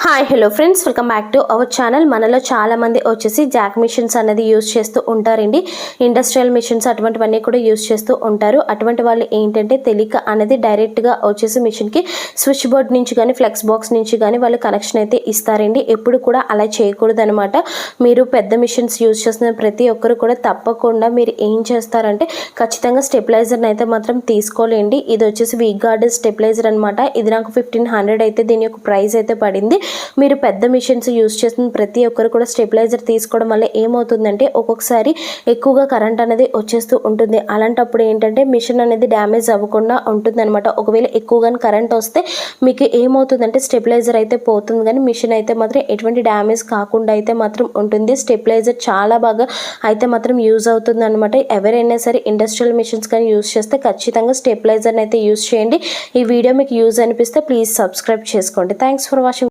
Hi hello friends, welcome back to our channel. మనలో చాలా మంది వచ్చేసి జాక్ మిషన్స్ అనేది యూస్ చేస్తూ ఉంటారండి. ఇండస్ట్రియల్ మిషన్స్ అటువంటివన్నీ కూడా యూస్ చేస్తూ ఉంటారు. అటువంటి వాళ్ళు ఏంటంటే తెలియక అనేది డైరెక్ట్గా వచ్చేసి మిషన్కి స్విచ్ బోర్డ్ నుంచి కానీ ఫ్లెక్స్ బాక్స్ నుంచి కానీ వాళ్ళు కనెక్షన్ అయితే ఇస్తారండి. ఎప్పుడు కూడా అలా చేయకూడదు అనమాట. మీరు పెద్ద మిషన్స్ యూస్ చేస్తున్న ప్రతి ఒక్కరు కూడా తప్పకుండా మీరు ఏం చేస్తారంటే ఖచ్చితంగా స్టెబిలైజర్ని అయితే మాత్రం తీసుకోలేండి. ఇది వచ్చేసి వీక్ గార్డ్ స్టెబిలైజర్ అనమాట. ఇది నాకు 1500 అయితే దీని యొక్క ప్రైస్ అయితే పడింది. మీరు పెద్ద మిషన్స్ యూస్ చేస్తున్న ప్రతి ఒక్కరు కూడా స్టెబిలైజర్ తీసుకోవడం వల్ల ఏమవుతుందంటే ఒక్కొక్కసారి ఎక్కువగా కరెంట్ అనేది వచ్చేస్తూ ఉంటుంది. అలాంటప్పుడు ఏంటంటే మిషన్ అనేది డ్యామేజ్ అవ్వకుండా ఉంటుంది అనమాట. ఒకవేళ ఎక్కువగా కరెంట్ వస్తే మీకు ఏమవుతుందంటే స్టెబిలైజర్ అయితే పోతుంది, కానీ మిషన్ అయితే మాత్రం ఎటువంటి డ్యామేజ్ కాకుండా అయితే మాత్రం ఉంటుంది. స్టెబిలైజర్ చాలా బాగా అయితే మాత్రం యూజ్ అవుతుంది అనమాట. ఎవరైనా సరే ఇండస్ట్రియల్ మిషన్స్ కానీ యూజ్ చేస్తే ఖచ్చితంగా స్టెబిలైజర్ని అయితే యూజ్ చేయండి. ఈ వీడియో మీకు యూజ్ అనిపిస్తే ప్లీజ్ సబ్స్క్రైబ్ చేసుకోండి. Thanks for watching.